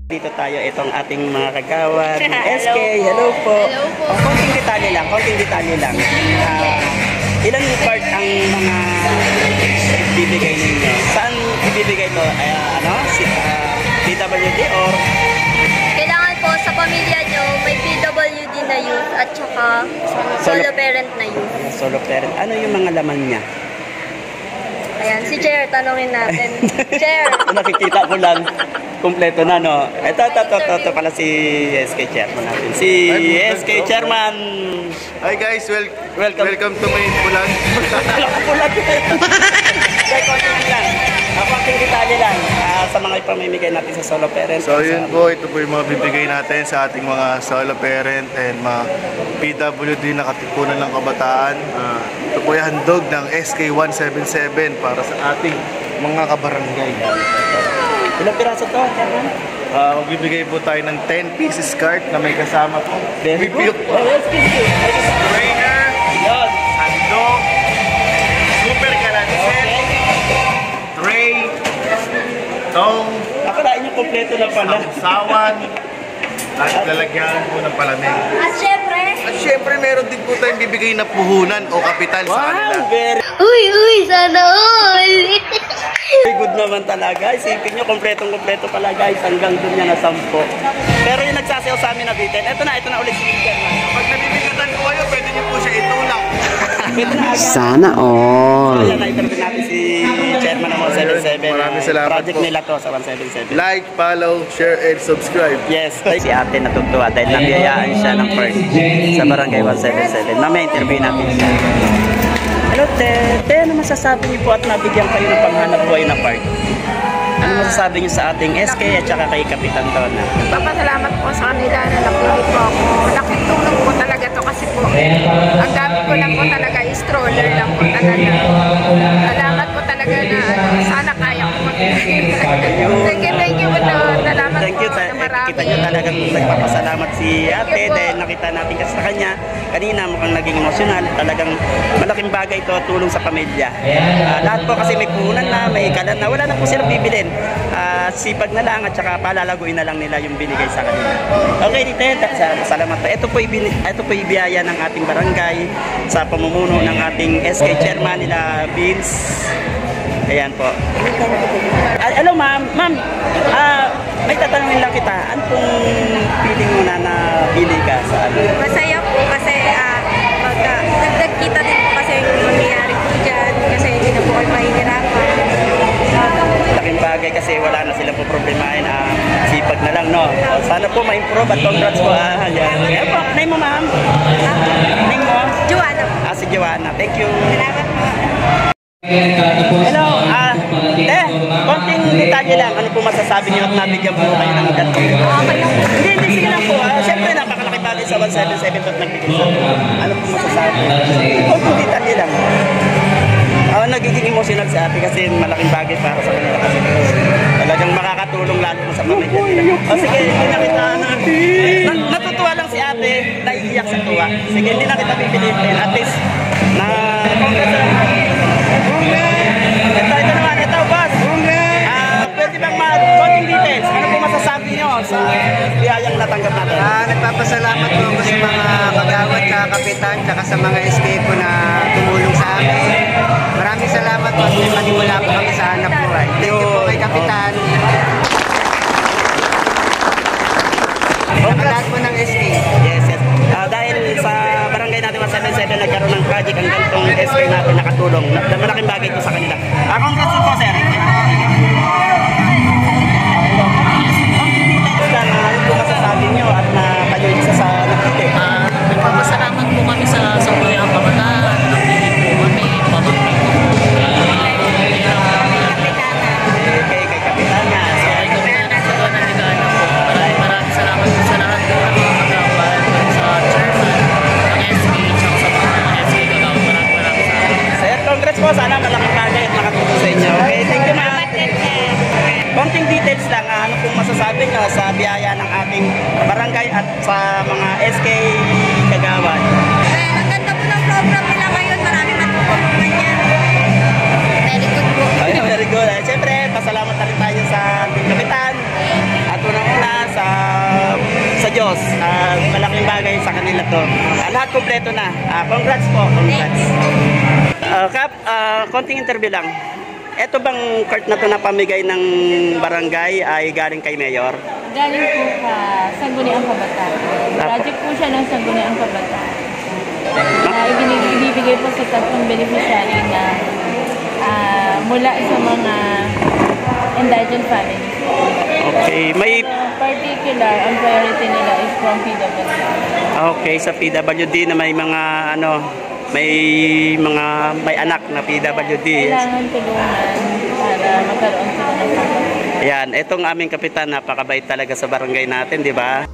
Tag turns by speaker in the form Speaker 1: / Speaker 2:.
Speaker 1: Dito tayo, itong ating mga kagawad. SK, hello po.
Speaker 2: Hello po.
Speaker 1: Konting detalye lang. Ilan yung part ang mga ibibigay ninyo? Saan ibibigay to? PWD or?
Speaker 2: Kailangan po sa pamilya nyo, may PWD na youth at saka solo parent na youth.
Speaker 1: Solo parent. Ano yung mga laman niya?
Speaker 2: Ayan, si Chair, tanongin natin. Chair!
Speaker 1: Nakikita ko lang. Kompleto na, no? Ito pala si SK Chairman natin. Si SK Chairman!
Speaker 3: Hi guys, welcome to my bulan.
Speaker 1: Bulan! Konting detalye lang sa mga ipamimigay natin sa solo parent.
Speaker 3: So yun po, ito po yung mga bibigay natin sa ating mga solo parent and mga PWD na katipunan ng kabataan. Ito po yung handog ng SK177 para sa ating mga kabarangay.
Speaker 1: Ilang piraso to, Chairman?
Speaker 3: Magbibigay po tayo ng 10 pieces cart na may kasama po.
Speaker 1: Very good.
Speaker 3: Trainer, handog, super kalanset, tray, tong,
Speaker 1: Akalain yung kompleto na pala.
Speaker 3: sawan, at lalagyan po ng palamig.
Speaker 2: At syempre,
Speaker 3: At syempre meron din po tayong bibigay na puhunan o kapital sa kanila.
Speaker 1: Wow, very
Speaker 2: uy, sana all!
Speaker 1: good naman talaga. Isipin nyo, kompletong-kompleto pala guys. Hanggang dun niya na 10. Pero yung nagsasayaw sa amin na bitin, ito na ulit si Chairman.
Speaker 3: Pag nabibigatan ko kayo, pwede niyo po siya itulak.
Speaker 1: Pwede na agad.
Speaker 4: Sana all.
Speaker 1: Ayan, na-interview natin si Chairman ng 177.
Speaker 3: Maraming salamat
Speaker 1: Project
Speaker 3: po.
Speaker 1: nila to sa 177.
Speaker 3: Like, follow, share, and subscribe.
Speaker 1: Yes, si ate natutuwa dahil nabiyayaan siya ng park sa Barangay 177. Mamaya interview natin siya. Hello, Te, ano masasabi niyo po at nabigyan kayo ng panghanap buhay na park? Ano masasabi niyo sa ating SK at saka kay Kapitan Donna?
Speaker 5: Papasalamat po sa kanila na napili po ako. Malaking tulong po talaga to kasi po ang gamit ko lang po talaga is stroller lang po talaga. Salamat po talaga na sana kaya ko Thank you po na salamat
Speaker 1: Thank you.
Speaker 5: po na marami.
Speaker 1: Kita nyo talagang nagpapasalamat si ate dahil nakita natin kasi sa kanya kanina mukhang naging emosyonal. Talagang malaking bagay ito, tulong sa pamilya. Lahat po kasi may puhunan na, may kalan na, wala na po silang bibilin. Sipag na lang at saka palalaguin na lang nila yung binigay sa kanila. Okay, dito, salamat po. Ito po ibiyaya ng ating barangay sa pamumuno ng ating SK Chairman nila Vince. Ayan po. Hello ma'am. Ma'am, may tatanungin lang kita. Ano pong feeling mo na napili ka sa ano?
Speaker 5: Masaya po kasi dagdag kita din po kasi yung mangyayari po dyan kasi hindi na po kayo mahihirapan.
Speaker 1: Laking bagay kasi wala na silang po problemahin. Sipag na lang, no? Sana po ma-improve at congrats po. Ayan. Ayan po. Name mo ma'am? Name mo?
Speaker 5: Joanna po.
Speaker 1: Si Joanna. Thank you.
Speaker 5: Salamat po.
Speaker 1: Hello, konting detalye lang. Ano po masasabi niyo at nabigyan po kayo ng ganito? Hindi, sige lang po. Siyempre, napakalaki bagay sa 177 at nagbigay sa ano po masasabi? Konting detalye lang. Nagiging emotional si ate kasi malaking bagay para sa kanila kasi talagang makakatulong lalo po sa pamilya nila. Sige, hindi na kita natutuwa lang si ate, naiiyak sa tuwa. Sige, hindi na kita pipilitin. At least, ito naman, ito boss. Pwede bang konting details? Ano po masasabi nyo sa biyayang natanggap natin?
Speaker 4: Nagpapasalamat po ako sa mga kagawad, kakapitan, tsaka sa mga SK po na tumulong sa amin. Maraming salamat po. Maniwala po kami sa hanap buhay. Thank you po kay Kapitan. Lahat po ng SK.
Speaker 1: Yes. Dahil sa barangay natin 177 nagkaroon ng project ang gantong SK natin nakatulong. Malaking bagay ito sa kanila. Congrats po sir. Ano po masasabi nyo at na kayo isa sa nagpili?
Speaker 6: Nagpapasalamat po kami sa Sambayang Kabataan. Nagpili po kami, pamangkin po.
Speaker 1: Kay Kapitan nga.
Speaker 6: Kay Kapitan sa Donna Ligana po. Maraming salamat po sa lahat po ng mga kagawad, sa chairman, ng SK, tsaka sa mga SK kagawad. Maraming salamat.
Speaker 1: Sir, congrats po. Sana malaking bagay at makatulong sa inyo. Okay, thank you ma'am. Konting details lang, ano pong masasabi nyo sa biyaya ng ating barangay at sa mga SK kagawad?
Speaker 5: Ang ganda po ng program nila ngayon. Maraming natutulungan yan. Very good po.
Speaker 1: Very good. Siyempre, pasalamat na rin tayo sa ating kapitan. At unang-una, kompleto. Lahat kompleto na. Congrats po, congrats. Kap, konting interview lang. Ito bang cart na to na pamigay ng barangay ay galing kay Mayor?
Speaker 7: Galing po sa Sangguniang Kabataan. Project po siya ng Sangguniang Kabataan. Ibibigay po sa tatlong beneficiary na mula sa mga indigent families.
Speaker 1: Okay, may...
Speaker 7: Particular, ang priority nila is from PWD.
Speaker 1: Okay, sa PWD na may mga may anak na PWD.
Speaker 7: Kailangan tulungan para magkaroon sila ng pamilya.
Speaker 1: Ayan, itong aming kapitan, napakabait talaga sa barangay natin, di ba?